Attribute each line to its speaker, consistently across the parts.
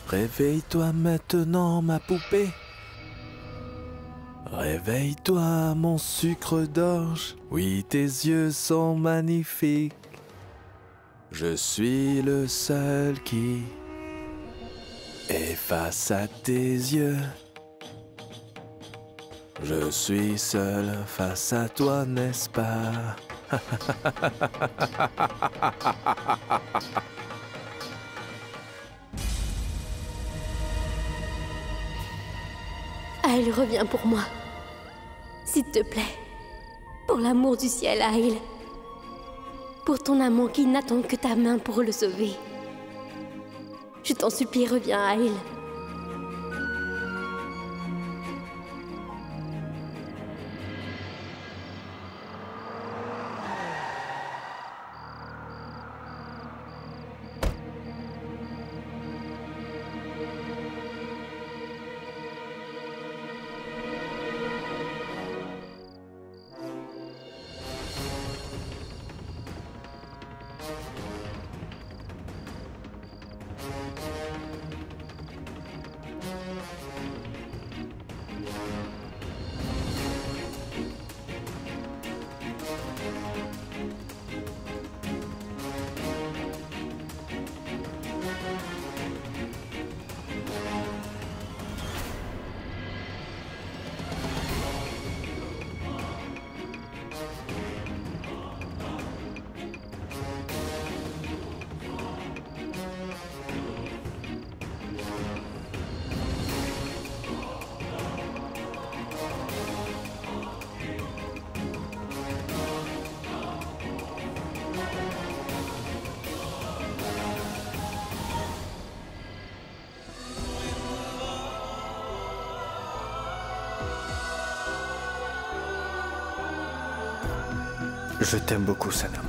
Speaker 1: Réveille-toi maintenant, ma poupée. Réveille-toi, mon sucre d'orge. Oui, tes yeux sont magnifiques. Je suis le seul qui est face à tes yeux. Je suis seul face à toi, n'est-ce pas?
Speaker 2: Aïl, reviens pour moi. S'il te plaît. Pour l'amour du ciel, Aïl. Pour ton amant qui n'attend que ta main pour le sauver. Je t'en supplie, reviens, Aïl.
Speaker 3: Je t'aime beaucoup, Sanam.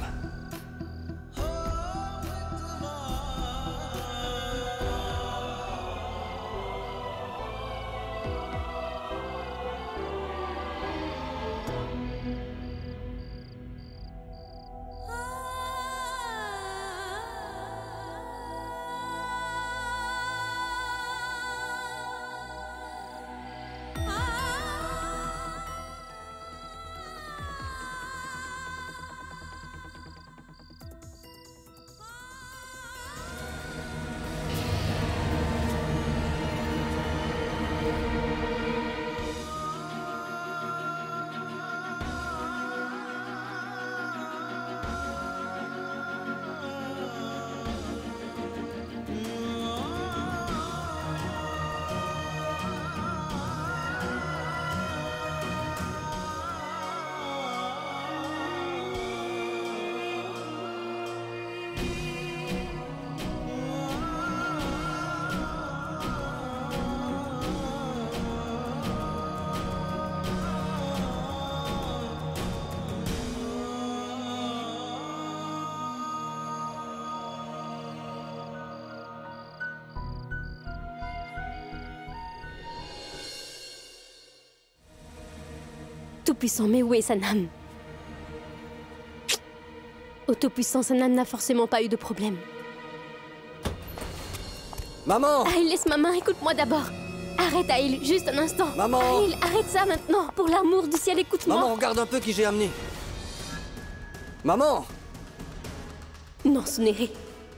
Speaker 2: Tout-puissant, mais où est Sanam? Au Tout-puissant, Sanam n'a forcément pas eu de problème.
Speaker 3: Maman!
Speaker 2: Aïl, laisse ma main, écoute-moi d'abord. Arrête, Aïl, juste un instant.
Speaker 3: Maman!
Speaker 2: Aïl, arrête ça maintenant. Pour l'amour du ciel, écoute-moi.
Speaker 3: Maman, regarde un peu qui j'ai amené. Maman!
Speaker 2: Non, Sunere,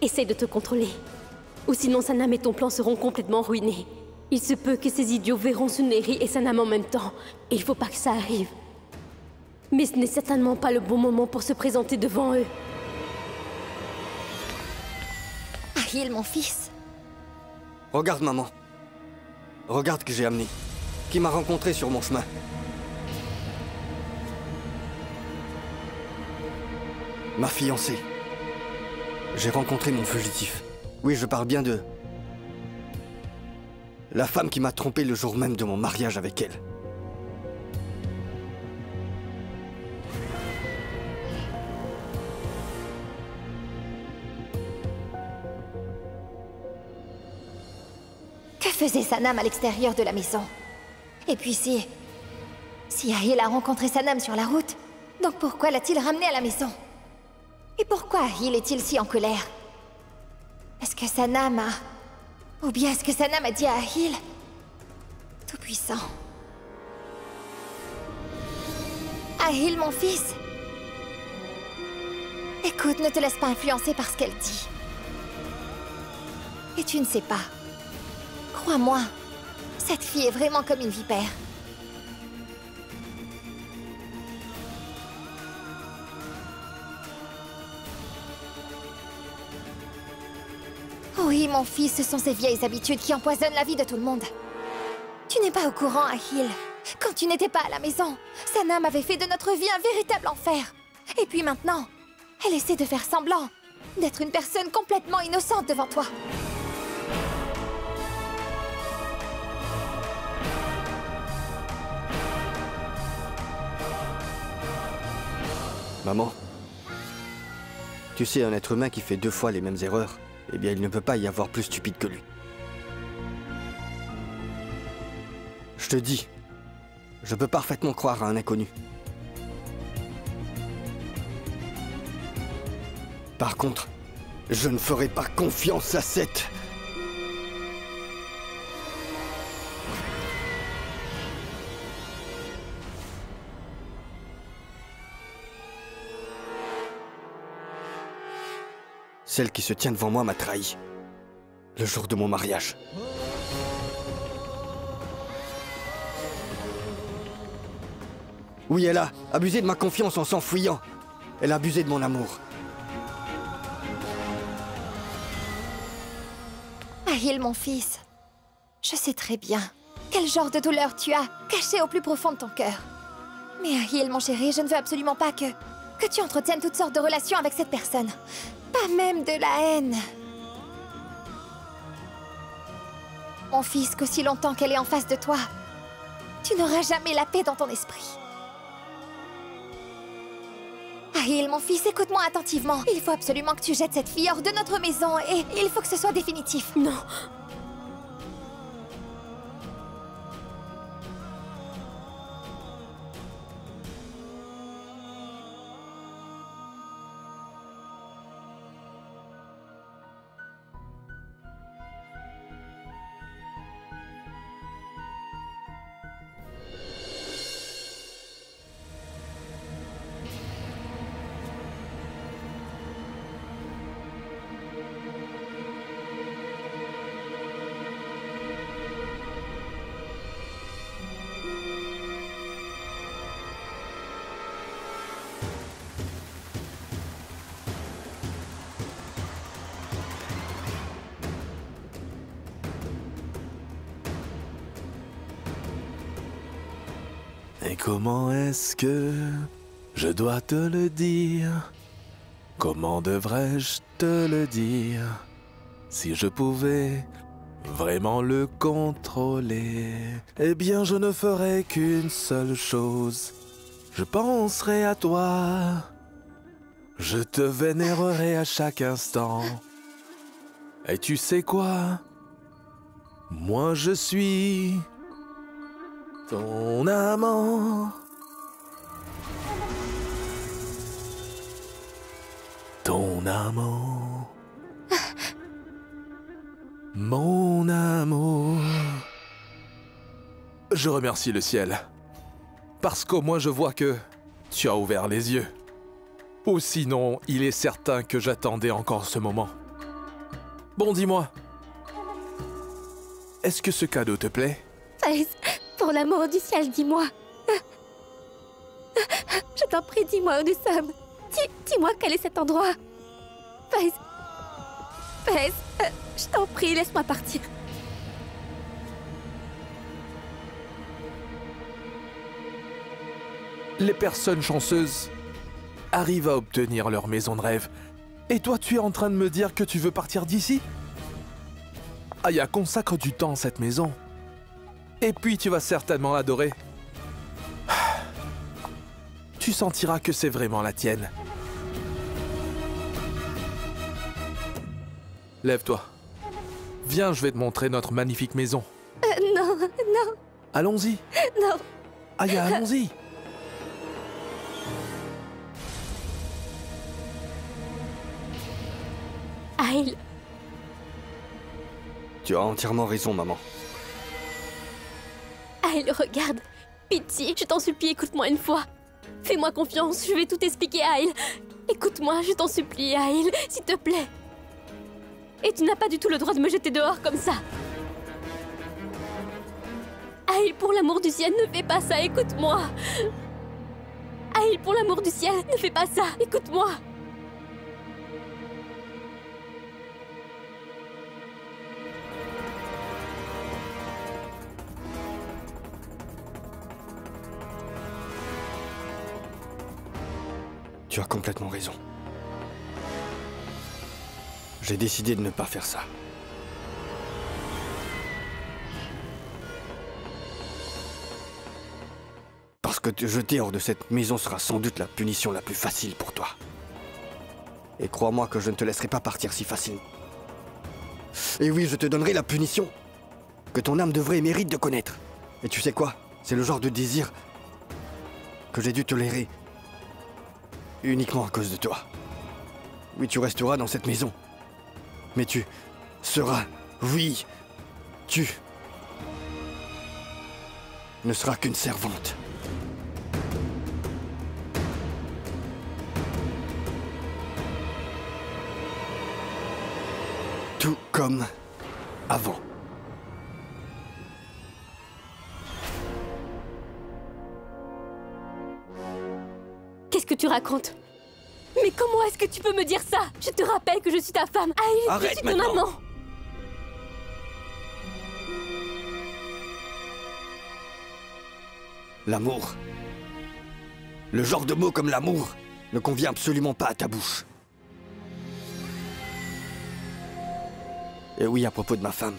Speaker 2: essaye de te contrôler. Ou sinon Sanam et ton plan seront complètement ruinés. Il se peut que ces idiots verront Suneri et Sanam en même temps. Il faut pas que ça arrive. Mais ce n'est certainement pas le bon moment pour se présenter devant eux.
Speaker 4: Aïl, mon fils.
Speaker 3: Regarde, maman. Regarde que j'ai amené. Qui m'a rencontré sur mon chemin. Ma fiancée. J'ai rencontré mon fugitif. Oui, je parle bien d'eux. La femme qui m'a trompé le jour même de mon mariage avec elle.
Speaker 4: Que faisait Sanam à l'extérieur de la maison? Et puis si Ahil a rencontré Sanam sur la route, donc pourquoi l'a-t-il ramené à la maison? Et pourquoi Ahil est-il si en colère? Est-ce que Sanam a... Ou bien est-ce que Sanam a dit à Ahil... Tout-puissant. Ahil, mon fils. Écoute, ne te laisse pas influencer par ce qu'elle dit. Et tu ne sais pas. Crois-moi, cette fille est vraiment comme une vipère. Oui, mon fils, ce sont ces vieilles habitudes qui empoisonnent la vie de tout le monde. Tu n'es pas au courant, Ahil. Quand tu n'étais pas à la maison, Sanam avait fait de notre vie un véritable enfer. Et puis maintenant, elle essaie de faire semblant d'être une personne complètement innocente devant toi.
Speaker 3: Maman, tu sais, un être humain qui fait 2 fois les mêmes erreurs, eh bien, il ne peut pas y avoir plus stupide que lui. Je te dis, je peux parfaitement croire à un inconnu. Par contre, je ne ferai pas confiance à cette... Celle qui se tient devant moi m'a trahi. Le jour de mon mariage. Oui, elle a abusé de ma confiance en s'enfuyant. Elle a abusé de mon amour.
Speaker 4: Ahil, mon fils, je sais très bien quel genre de douleur tu as caché au plus profond de ton cœur. Mais Ahil, mon chéri, je ne veux absolument pas que tu entretiennes toutes sortes de relations avec cette personne. Pas même de la haine. Mon fils, qu'aussi longtemps qu'elle est en face de toi, tu n'auras jamais la paix dans ton esprit. Ahil, mon fils, écoute-moi attentivement. Il faut absolument que tu jettes cette fille hors de notre maison et il faut que ce soit définitif.
Speaker 2: Non.
Speaker 1: Et comment est-ce que je dois te le dire? Comment devrais-je te le dire? Si je pouvais vraiment le contrôler, eh bien je ne ferais qu'une seule chose. Je penserai à toi. Je te vénérerai à chaque instant. Et tu sais quoi? Moi je suis ton amant. Ton amant. Mon amour. Je remercie le ciel. Parce qu'au moins je vois que tu as ouvert les yeux. Ou sinon, il est certain que j'attendais encore ce moment. Bon, dis-moi. Est-ce que ce cadeau te plaît?
Speaker 2: Faïs, pour l'amour du ciel, dis-moi. Je t'en prie, dis-moi où nous sommes. Dis-moi quel est cet endroit. Faïs, je t'en prie, laisse-moi partir.
Speaker 1: Les personnes chanceuses arrivent à obtenir leur maison de rêve. Et toi, tu es en train de me dire que tu veux partir d'ici? Aya consacre du temps à cette maison. Et puis tu vas certainement l'adorer. Tu sentiras que c'est vraiment la tienne. Lève-toi. Viens, je vais te montrer notre magnifique maison.
Speaker 2: Non, non,
Speaker 1: Allons-y.
Speaker 2: non.
Speaker 1: Aya, allons-y.
Speaker 2: Aïl,
Speaker 3: Tu as entièrement raison, maman.
Speaker 2: Aïl, regarde. Pitié, je t'en supplie, écoute-moi une fois. Fais-moi confiance, je vais tout expliquer, Aïl. Écoute-moi, je t'en supplie, Aïl, s'il te plaît. Et tu n'as pas du tout le droit de me jeter dehors comme ça. Aïl, pour l'amour du ciel, ne fais pas ça, écoute-moi. Aïl, pour l'amour du ciel, ne fais pas ça, écoute-moi.
Speaker 3: Tu as complètement raison. J'ai décidé de ne pas faire ça. Parce que te jeter hors de cette maison sera sans doute la punition la plus facile pour toi. Et crois-moi que je ne te laisserai pas partir si facilement. Et oui, je te donnerai la punition que ton âme devrait et mérite de connaître. Et tu sais quoi? C'est le genre de désir que j'ai dû tolérer uniquement à cause de toi. Oui, tu resteras dans cette maison. Mais tu seras... Oui, tu... ne seras qu'une servante. Tout comme avant.
Speaker 2: Qu'est-ce que tu racontes? Mais comment est-ce que tu peux me dire ça? Je te rappelle que je suis ta femme. Aïe,
Speaker 3: Arrête
Speaker 2: je suis ton
Speaker 3: maintenant.
Speaker 2: amant.
Speaker 3: L'amour. Le genre de mot comme l'amour ne convient absolument pas à ta bouche. Et oui, à propos de ma femme.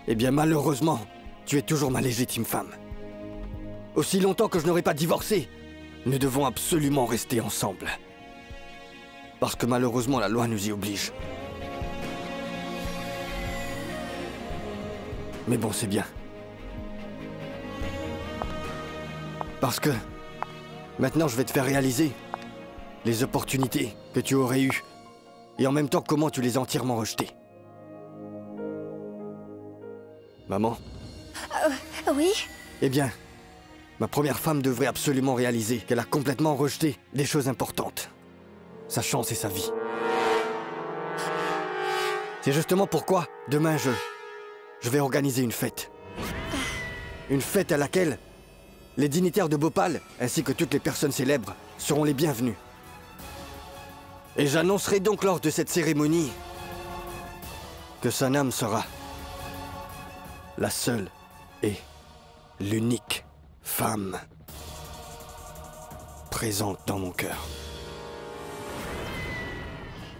Speaker 3: Eh bien, malheureusement, tu es toujours ma légitime femme. Aussi longtemps que je n'aurai pas divorcé, nous devons absolument rester ensemble. Parce que malheureusement, la loi nous y oblige. Mais bon, c'est bien. Parce que maintenant, je vais te faire réaliser les opportunités que tu aurais eues et en même temps comment tu les as entièrement rejetées. Maman?
Speaker 4: Oui?
Speaker 3: Eh bien, ma première femme devrait absolument réaliser qu'elle a complètement rejeté des choses importantes. Sa chance et sa vie. C'est justement pourquoi, demain, je vais organiser une fête. Une fête à laquelle les dignitaires de Bhopal, ainsi que toutes les personnes célèbres, seront les bienvenus. Et j'annoncerai donc lors de cette cérémonie que Sanam sera la seule et l'unique femme présente dans mon cœur.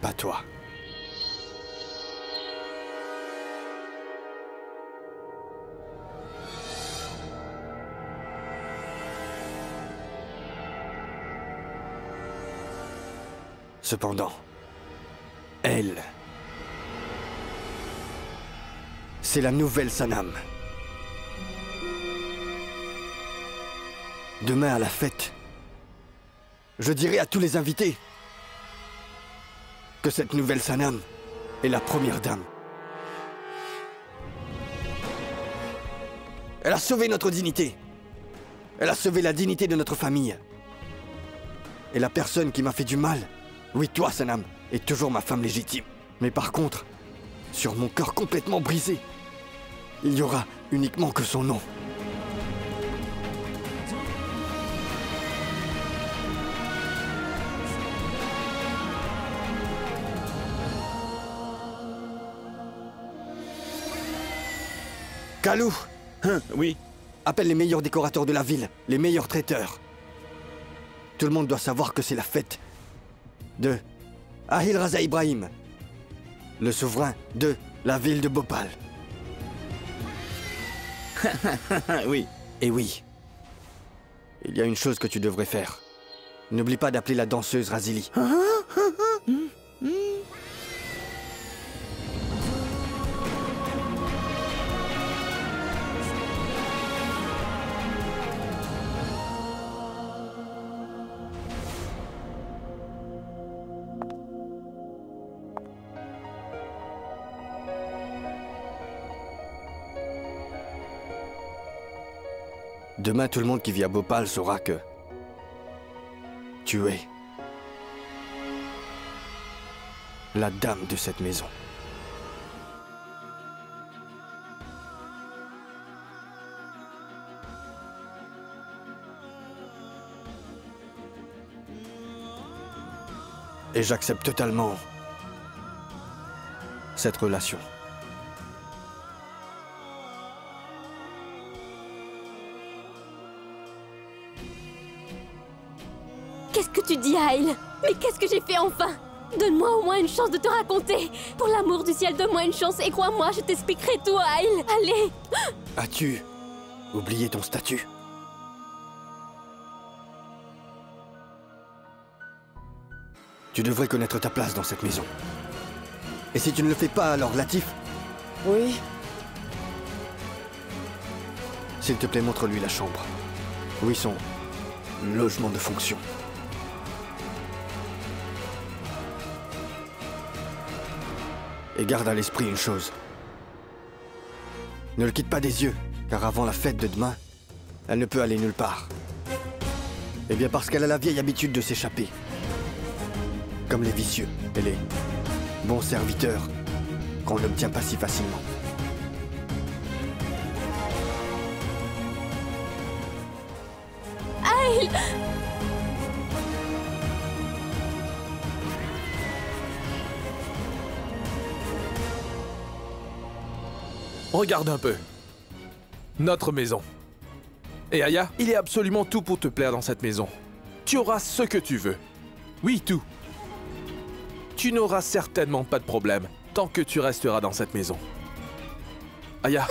Speaker 3: Pas toi. Cependant, elle, c'est la nouvelle Sanam. Demain à la fête, je dirai à tous les invités que cette nouvelle Sanam est la première dame. Elle a sauvé notre dignité. Elle a sauvé la dignité de notre famille. Et la personne qui m'a fait du mal, oui, toi, Sanam, est toujours ma femme légitime. Mais par contre, sur mon cœur complètement brisé, il y aura uniquement que son nom. Kalou!
Speaker 5: Oui.
Speaker 3: Appelle les meilleurs décorateurs de la ville, les meilleurs traiteurs. Tout le monde doit savoir que c'est la fête de Ahil Raza Ibrahim, le souverain de La ville de Bhopal.
Speaker 5: Oui.
Speaker 3: Et oui. Il y a une chose que tu devrais faire. N'oublie pas d'appeler la danseuse Razili. Demain, tout le monde qui vit à Bhopal saura que tu es la dame de cette maison. Et j'accepte totalement cette relation.
Speaker 2: Qu'est-ce que tu dis, Aïl? Mais qu'est-ce que j'ai fait enfin? Donne-moi au moins une chance de te raconter. Pour l'amour du ciel, donne-moi une chance et crois-moi, je t'expliquerai tout, Aïl. Allez.
Speaker 3: As-tu oublié ton statut? Tu devrais connaître ta place dans cette maison. Et si tu ne le fais pas, alors Latif,
Speaker 5: Oui.
Speaker 3: s'il te plaît, montre-lui la chambre. Oui, son logement de fonction. Et garde à l'esprit une chose. Ne le quitte pas des yeux, car avant la fête de demain, elle ne peut aller nulle part. Eh bien parce qu'elle a la vieille habitude de s'échapper. Comme les vicieux et les bons serviteurs qu'on n'obtient pas si facilement.
Speaker 2: Aïl.
Speaker 1: Regarde un peu. Notre maison. Et Aya, il y a absolument tout pour te plaire dans cette maison. Tu auras ce que tu veux. Oui, tout. Tu n'auras certainement pas de problème tant que tu resteras dans cette maison. Aya,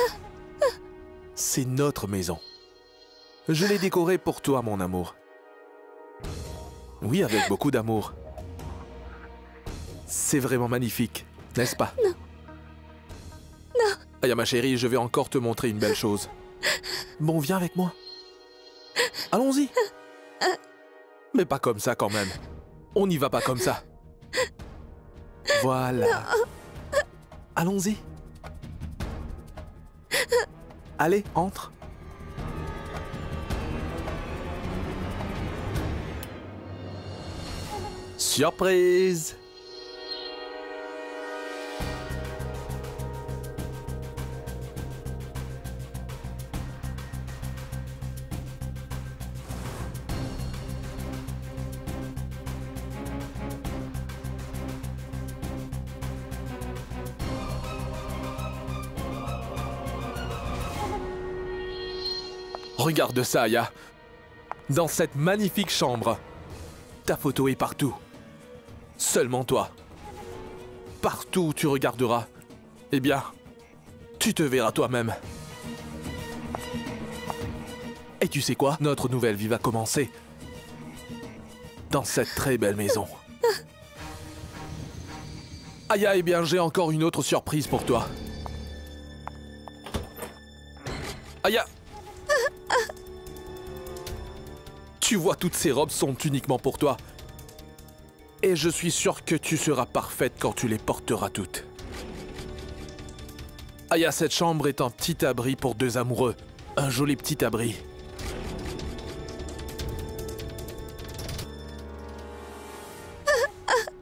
Speaker 1: c'est notre maison. Je l'ai décorée pour toi, mon amour. Oui, avec beaucoup d'amour. C'est vraiment magnifique, n'est-ce pas?
Speaker 2: Non. Non.
Speaker 1: Aya, ma chérie, je vais encore te montrer une belle chose. Bon, viens avec moi. Allons-y. Mais pas comme ça quand même. On n'y va pas comme ça. Voilà. Allons-y. Allez, entre. Surprise! Regarde ça, Aya. Dans cette magnifique chambre, ta photo est partout. Seulement toi. Partout où tu regarderas, eh bien, tu te verras toi-même. Et tu sais quoi? Notre nouvelle vie va commencer. Dans cette très belle maison. Aya, eh bien, j'ai encore une autre surprise pour toi. Aya! Tu vois, toutes ces robes sont uniquement pour toi. Et je suis sûr que tu seras parfaite quand tu les porteras toutes. Aya, cette chambre est un petit abri pour deux amoureux. Un joli petit abri.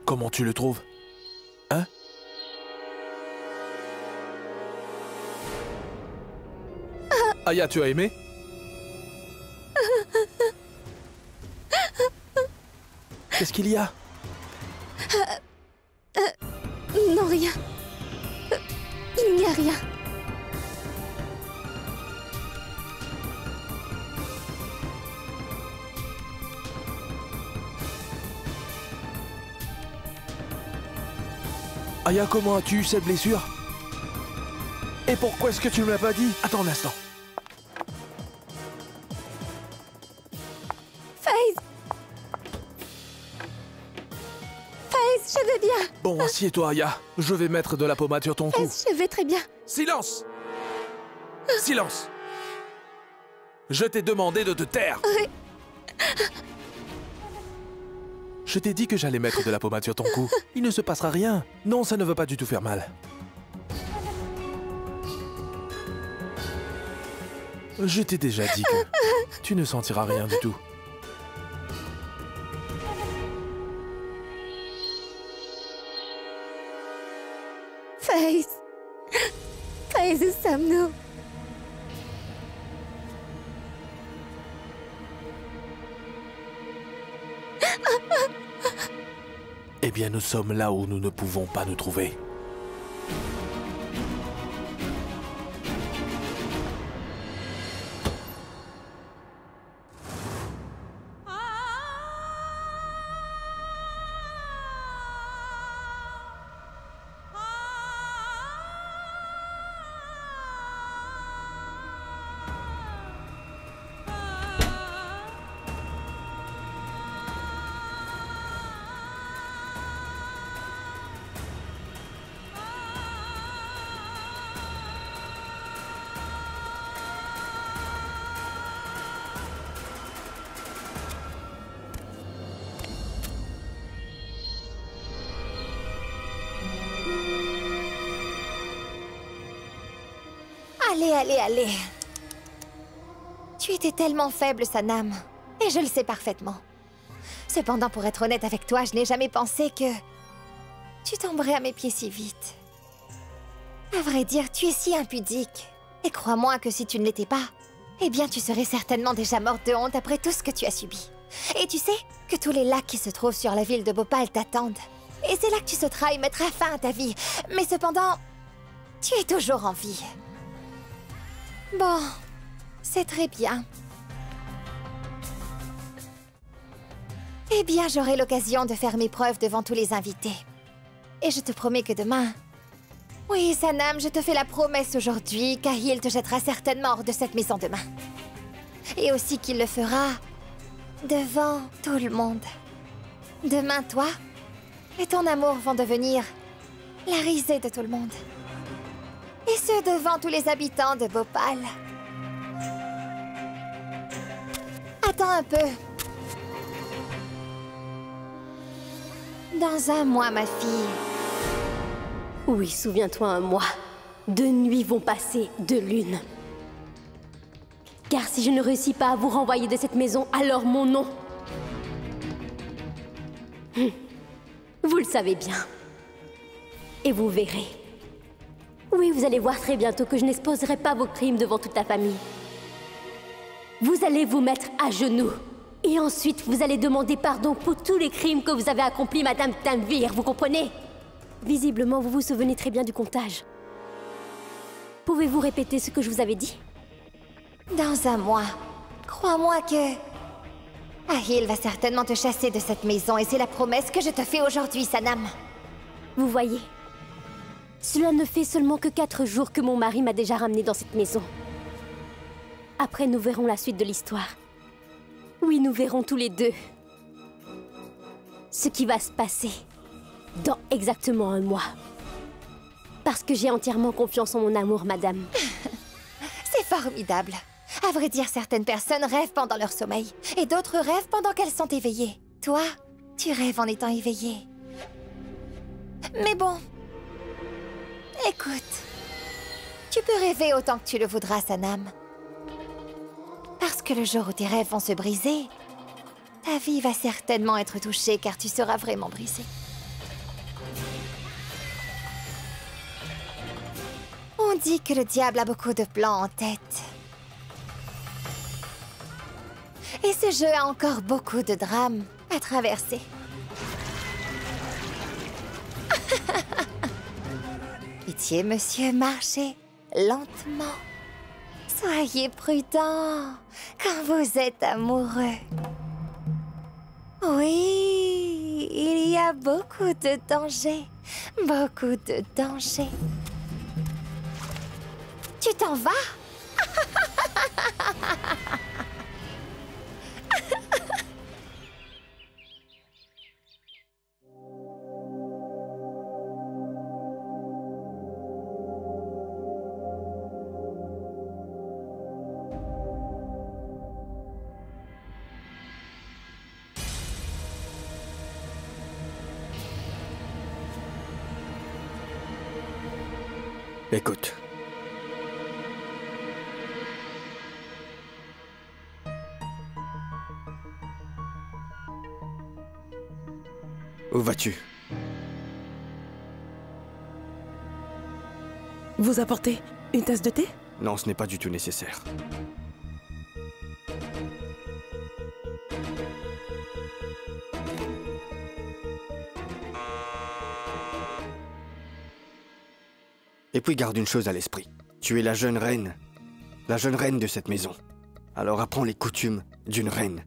Speaker 1: Comment tu le trouves? Hein? Aya, tu as aimé? Qu'est-ce qu'il y a?
Speaker 2: Non, rien. Il n'y a rien.
Speaker 1: Aya, comment as-tu eu cette blessure? Et pourquoi est-ce que tu ne me l'as pas dit? Attends un instant.
Speaker 4: FaZe! FaZe, je vais bien!
Speaker 1: Bon, assieds-toi, Aya. Je vais mettre de la pommade sur ton cou.
Speaker 4: FaZe, je vais très bien.
Speaker 1: Silence! Silence! Je t'ai demandé de te taire.
Speaker 4: Oui.
Speaker 1: Je t'ai dit que j'allais mettre de la pommade sur ton cou. Il ne se passera rien. Non, ça ne va pas du tout faire mal. Je t'ai déjà dit que tu ne sentiras rien du tout.
Speaker 4: FaZe! FaZe, où sommes-nous?
Speaker 1: Eh bien, nous sommes là où nous ne pouvons pas nous trouver.
Speaker 4: Allez, allez, allez. Tu étais tellement faible, Sanam. Et je le sais parfaitement. Cependant, pour être honnête avec toi, je n'ai jamais pensé que... tu tomberais à mes pieds si vite. À vrai dire, tu es si impudique. Et crois-moi que si tu ne l'étais pas, eh bien tu serais certainement déjà morte de honte après tout ce que tu as subi. Et tu sais que tous les lacs qui se trouvent sur la ville de Bhopal t'attendent. Et c'est là que tu sauteras et mettras fin à ta vie. Mais cependant, tu es toujours en vie. Bon, c'est très bien. Eh bien, j'aurai l'occasion de faire mes preuves devant tous les invités. Et je te promets que demain... Oui, Sanam, je te fais la promesse aujourd'hui qu'Ahil te jettera certainement hors de cette maison demain. Et aussi qu'il le fera devant tout le monde. Demain, toi et ton amour vont devenir la risée de tout le monde. Et ce, devant tous les habitants de Bhopal. Attends un peu. Dans un mois, ma fille.
Speaker 2: Oui, souviens-toi un mois. 2 nuits vont passer, 2 lunes. Car si je ne réussis pas à vous renvoyer de cette maison, alors mon nom... Vous le savez bien. Et vous verrez. Oui, vous allez voir très bientôt que je n'exposerai pas vos crimes devant toute la famille. Vous allez vous mettre à genoux. Et ensuite, vous allez demander pardon pour tous les crimes que vous avez accomplis, Madame Tanvir, vous comprenez? Visiblement, vous vous souvenez très bien du comptage. Pouvez-vous répéter ce que je vous avais dit?
Speaker 4: Dans un mois. Crois-moi que... Ahil va certainement te chasser de cette maison et c'est la promesse que je te fais aujourd'hui, Sanam.
Speaker 2: Vous voyez, cela ne fait seulement que 4 jours que mon mari m'a déjà ramené dans cette maison. Après, nous verrons la suite de l'histoire. Oui, nous verrons tous les deux ce qui va se passer dans exactement un mois. Parce que j'ai entièrement confiance en mon amour, madame.
Speaker 4: C'est formidable. À vrai dire, certaines personnes rêvent pendant leur sommeil, et d'autres rêvent pendant qu'elles sont éveillées. Toi, tu rêves en étant éveillée. Mais bon... Écoute, tu peux rêver autant que tu le voudras, Sanam. Parce que le jour où tes rêves vont se briser, ta vie va certainement être touchée car tu seras vraiment brisée. On dit que le diable a beaucoup de plans en tête. Et ce jeu a encore beaucoup de drames à traverser. Pitié, monsieur, marchez lentement. Soyez prudent quand vous êtes amoureux. Oui, il y a beaucoup de dangers. Beaucoup de dangers. Tu t'en vas?
Speaker 3: Écoute. Où vas-tu?
Speaker 6: Vous apportez une tasse de thé?
Speaker 3: Non, ce n'est pas du tout nécessaire. Et puis garde une chose à l'esprit. Tu es la jeune reine de cette maison. Alors apprends les coutumes d'une reine.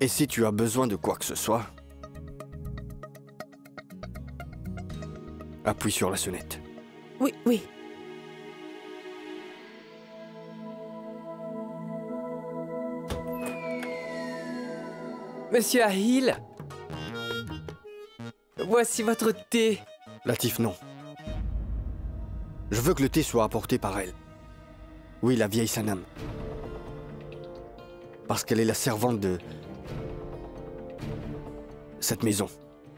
Speaker 3: Et si tu as besoin de quoi que ce soit, appuie sur la sonnette.
Speaker 6: Oui, oui.
Speaker 7: Monsieur Ahil, voici votre thé.
Speaker 3: Latif, non. Je veux que le thé soit apporté par elle. Oui, la vieille Sanam. Parce qu'elle est la servante de cette maison.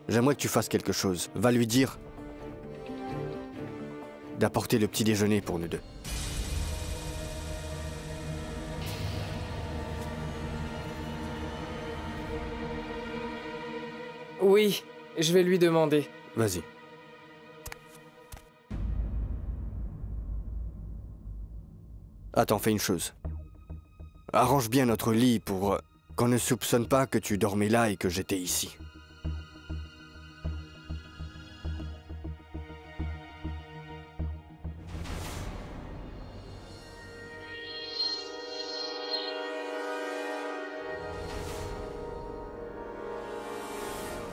Speaker 3: J'aimerais que tu fasses quelque chose. Va lui dire d'apporter le petit déjeuner pour nous deux.
Speaker 7: Oui, je vais lui demander.
Speaker 3: Vas-y. Attends, fais une chose. Arrange bien notre lit pour qu'on ne soupçonne pas que tu dormais là et que j'étais ici.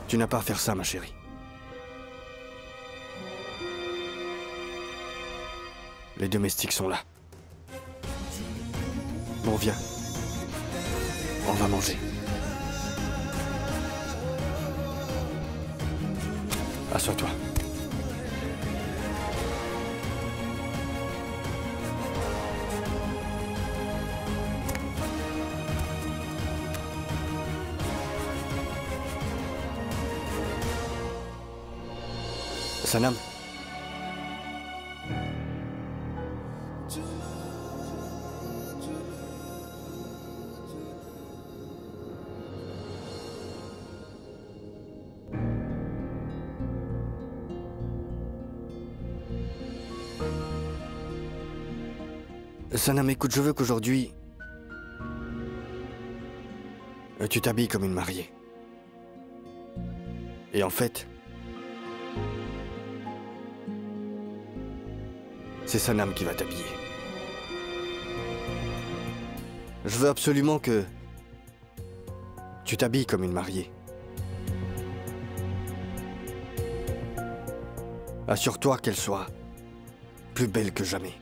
Speaker 3: Tu n'as pas à faire ça, ma chérie. Les domestiques sont là. Bon, viens. On va manger. Assois-toi. Sanam. Sanam, écoute, je veux qu'aujourd'hui, tu t'habilles comme une mariée. Et en fait, c'est Sanam qui va t'habiller. Je veux absolument que tu t'habilles comme une mariée. Assure-toi qu'elle soit plus belle que jamais.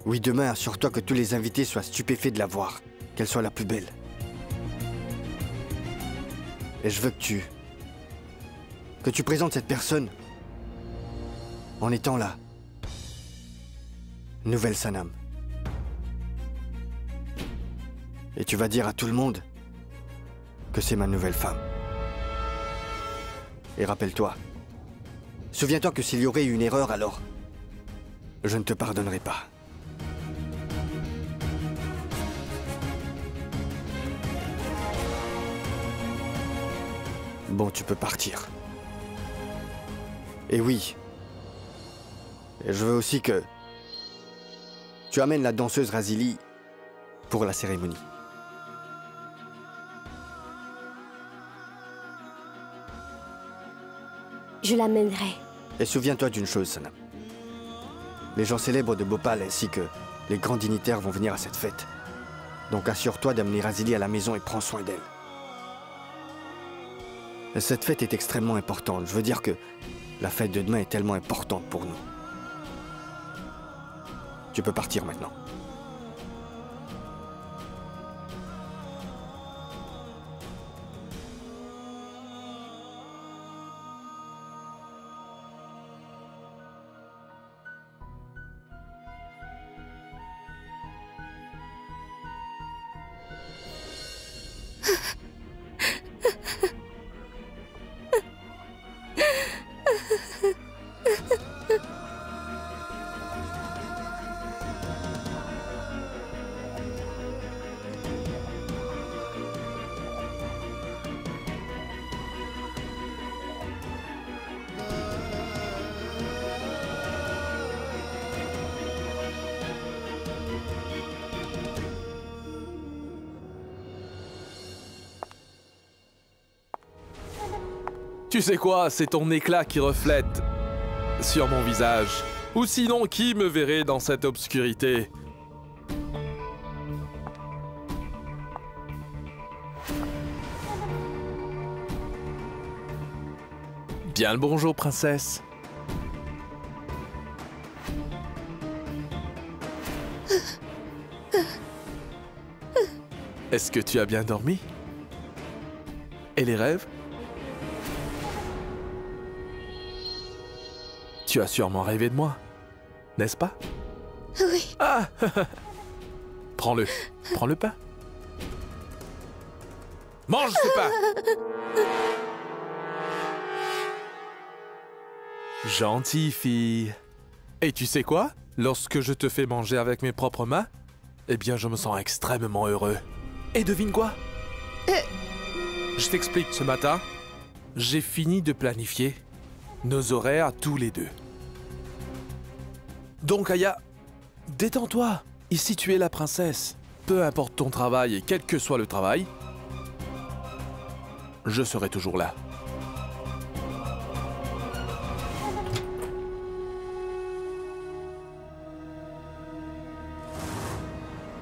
Speaker 3: Oui, demain, assure-toi que tous les invités soient stupéfaits de la voir, qu'elle soit la plus belle. Et je veux que tu présentes cette personne en étant la nouvelle Sanam. Et tu vas dire à tout le monde que c'est ma nouvelle femme. Et rappelle-toi, souviens-toi que s'il y aurait eu une erreur, alors je ne te pardonnerai pas. Bon, tu peux partir. Et oui. Et je veux aussi que tu amènes la danseuse Razili pour la cérémonie.
Speaker 2: Je l'amènerai.
Speaker 3: Et souviens-toi d'une chose, Sanam. Les gens célèbres de Bhopal ainsi que les grands dignitaires vont venir à cette fête. Donc assure-toi d'amener Razili à la maison et prends soin d'elle. Cette fête est extrêmement importante. Je veux dire que la fête de demain est tellement importante pour nous. Tu peux partir maintenant.
Speaker 1: Tu sais quoi, c'est ton éclat qui reflète sur mon visage. Ou sinon, qui me verrait dans cette obscurité? Bien le bonjour, princesse. Est-ce que tu as bien dormi? Et les rêves? Tu as sûrement rêvé de moi, n'est-ce pas?
Speaker 6: Oui.
Speaker 1: Ah! Prends-le. Prends le pain. Mange ce pain! Gentille fille. Et tu sais quoi? Lorsque je te fais manger avec mes propres mains, eh bien je me sens extrêmement heureux. Et devine quoi? Je t'explique. Ce matin, j'ai fini de planifier nos horaires tous les deux. Donc Aya, détends-toi. Ici tu es la princesse. Peu importe ton travail et quel que soit le travail, je serai toujours là.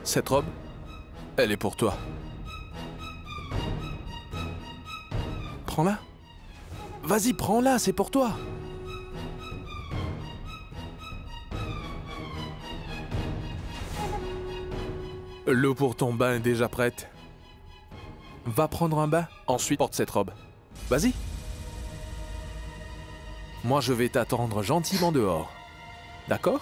Speaker 1: Cette robe, elle est pour toi. Prends-la. Vas-y, prends-la, c'est pour toi. L'eau pour ton bain est déjà prête. Va prendre un bain, ensuite porte cette robe. Vas-y. Moi, je vais t'attendre gentiment dehors. D'accord?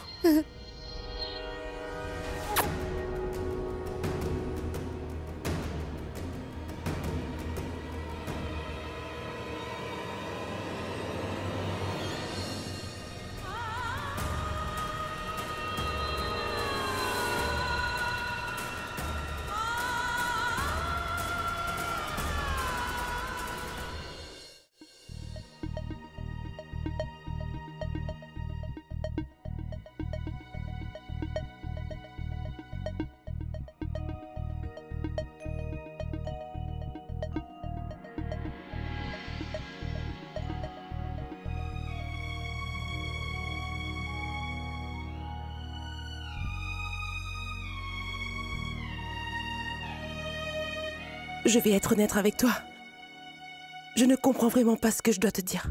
Speaker 6: Je vais être honnête avec toi. Je ne comprends vraiment pas ce que je dois te dire.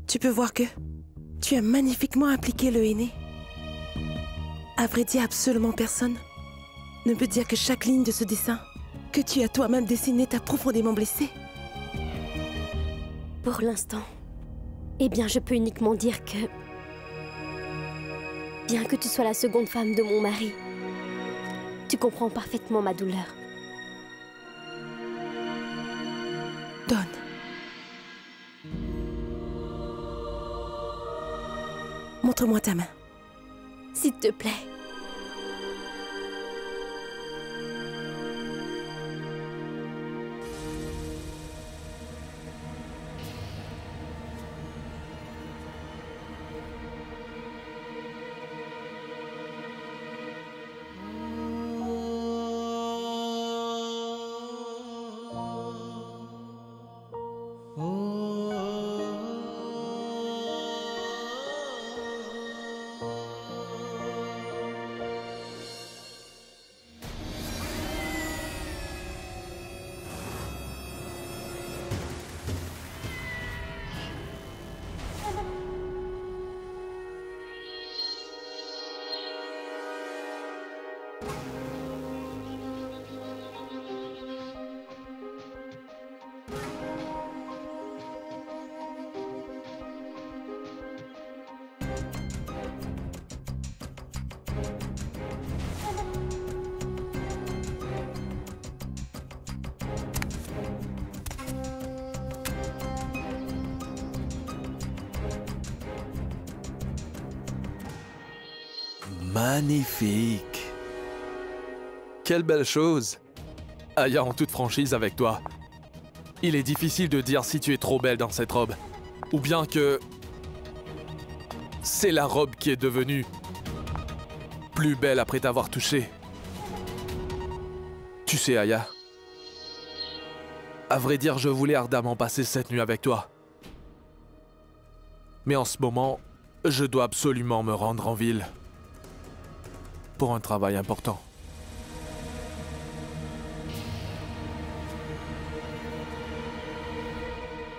Speaker 6: Tu peux voir que tu as magnifiquement appliqué le henné. À vrai dire, absolument personne ne peut dire que chaque ligne de ce dessin que tu as toi-même dessiné t'a profondément blessé.
Speaker 2: Pour l'instant, eh bien, je peux uniquement dire que... Bien que tu sois la seconde femme de mon mari, tu comprends parfaitement ma douleur.
Speaker 6: Donne. Montre-moi ta main.
Speaker 2: S'il te plaît.
Speaker 1: Magnifique. Quelle belle chose. Aya en toute franchise avec toi. Il est difficile de dire si tu es trop belle dans cette robe. Ou bien que... c'est la robe qui est devenue plus belle après t'avoir touché. Tu sais, Aya, à vrai dire, je voulais ardemment passer cette nuit avec toi. Mais en ce moment, je dois absolument me rendre en ville. Pour un travail important.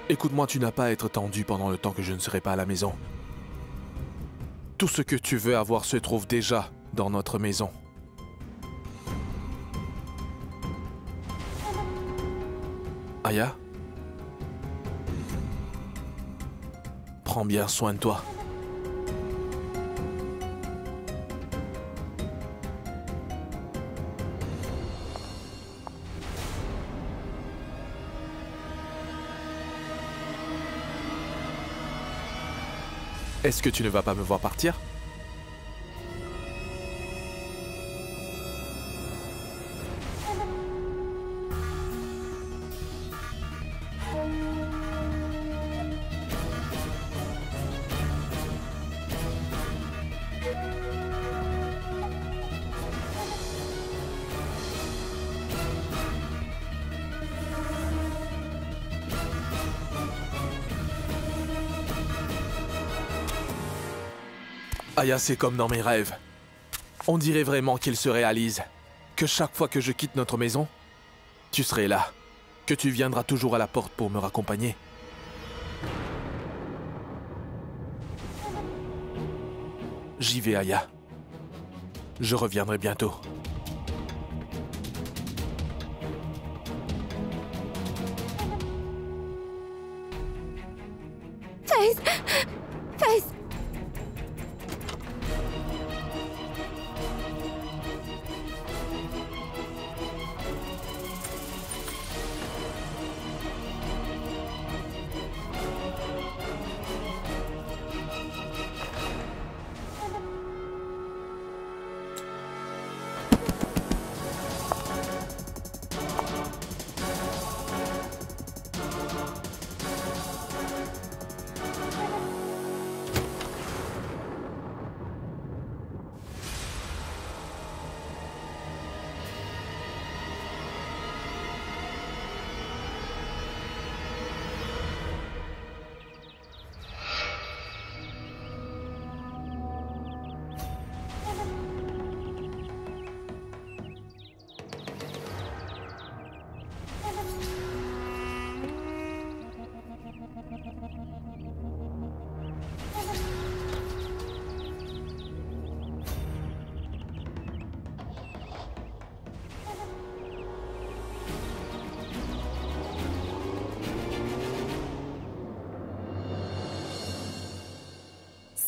Speaker 1: Écoute-moi, tu n'as pas à être tendu pendant le temps que je ne serai pas à la maison. Tout ce que tu veux avoir se trouve déjà dans notre maison. Aya? Prends bien soin de toi. Est-ce que tu ne vas pas me voir partir? Aya, c'est comme dans mes rêves. On dirait vraiment qu'ils se réalisent. Que chaque fois que je quitte notre maison, tu serais là. Que tu viendras toujours à la porte pour me raccompagner. J'y vais, Aya. Je reviendrai bientôt.
Speaker 2: Faith! Faith!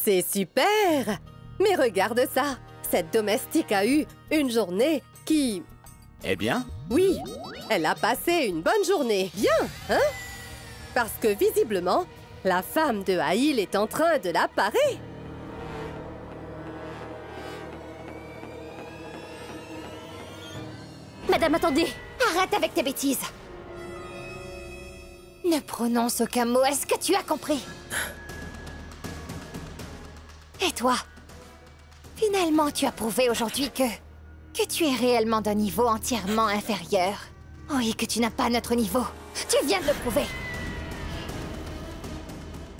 Speaker 8: C'est super! Mais regarde ça! Cette domestique a eu une journée qui...
Speaker 5: Eh bien?
Speaker 8: Oui, elle a passé une bonne journée. Bien, hein? Parce que visiblement, la femme de Haïl est en train de la parer.
Speaker 2: Madame, attendez!
Speaker 4: Arrête avec tes bêtises. Ne prononce aucun mot, est-ce que tu as compris? Et toi? Finalement, tu as prouvé aujourd'hui que tu es réellement d'un niveau entièrement inférieur. Oui, que tu n'as pas notre niveau. Tu viens de le prouver.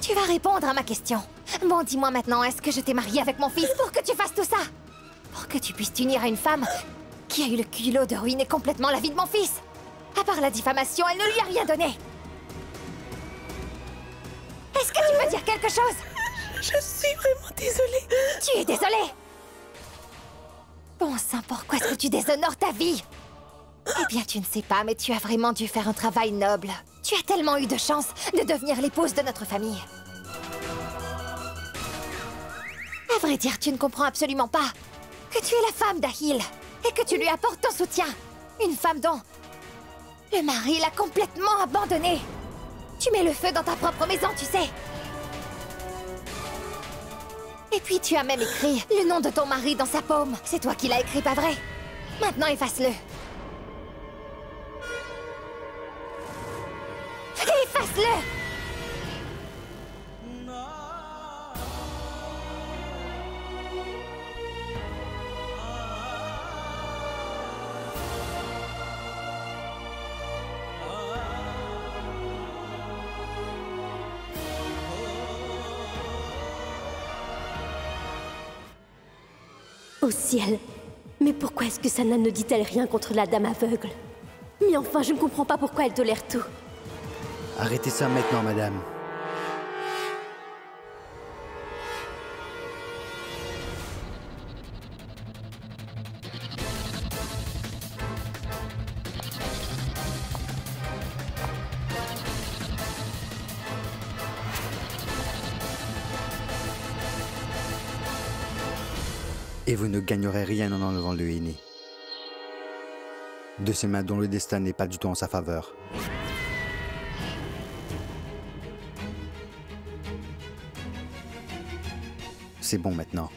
Speaker 4: Tu vas répondre à ma question. Bon, dis-moi maintenant, est-ce que je t'ai mariée avec mon fils pour que tu fasses tout ça? Pour que tu puisses t'unir à une femme qui a eu le culot de ruiner complètement la vie de mon fils? À part la diffamation, elle ne lui a rien donné. Est-ce que tu peux dire quelque chose?
Speaker 6: Je suis vraiment désolée.
Speaker 4: Tu es désolée? Bon sang, pourquoi est-ce que tu déshonores ta vie? Eh bien, tu ne sais pas, mais tu as vraiment dû faire un travail noble. Tu as tellement eu de chance de devenir l'épouse de notre famille. À vrai dire, tu ne comprends absolument pas que tu es la femme d'Ahil et que tu lui apportes ton soutien. Une femme dont le mari l'a complètement abandonnée. Tu mets le feu dans ta propre maison, tu sais. Et puis tu as même écrit le nom de ton mari dans sa paume. C'est toi qui l'as écrit, pas vrai? Maintenant, efface-le. Efface-le!
Speaker 2: Au ciel! Mais pourquoi est-ce que Sanam ne dit-elle rien contre la dame aveugle? Mais enfin, je ne comprends pas pourquoi elle tolère tout.
Speaker 9: Arrêtez ça maintenant, madame. Et vous ne gagnerez rien en enlevant le henné. De ces mains dont le destin n'est pas du tout en sa faveur. C'est bon maintenant.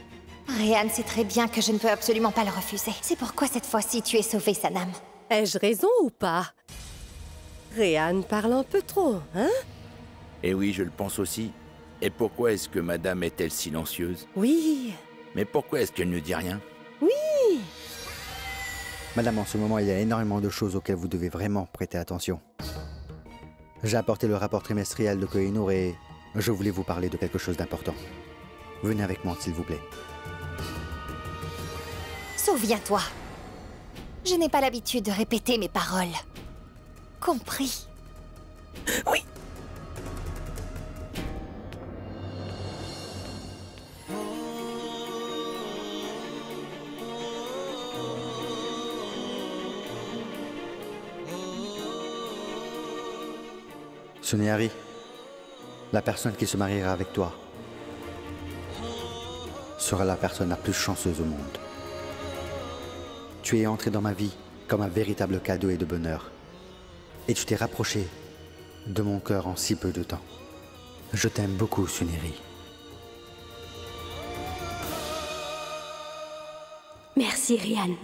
Speaker 4: Réan sait très bien que je ne peux absolument pas le refuser. C'est pourquoi cette fois-ci tu es sauvé, Sanam.
Speaker 8: Ai-je raison ou pas? Réan parle un peu trop, hein?
Speaker 5: Et oui, je le pense aussi. Et pourquoi est-ce que madame est-elle silencieuse?
Speaker 8: Oui.
Speaker 5: Mais pourquoi est-ce qu'elle ne dit rien?
Speaker 8: Oui.
Speaker 9: Madame, en ce moment, il y a énormément de choses auxquelles vous devez vraiment prêter attention. J'ai apporté le rapport trimestriel de Kohinoor et je voulais vous parler de quelque chose d'important. Venez avec moi, s'il vous plaît.
Speaker 4: Souviens-toi. Je n'ai pas l'habitude de répéter mes paroles. Compris?
Speaker 6: Oui.
Speaker 9: Sunehari, la personne qui se mariera avec toi sera la personne la plus chanceuse au monde. Tu es entré dans ma vie comme un véritable cadeau et de bonheur. Et tu t'es rapproché de mon cœur en si peu de temps. Je t'aime beaucoup, Sunehari.
Speaker 2: Merci, Réan.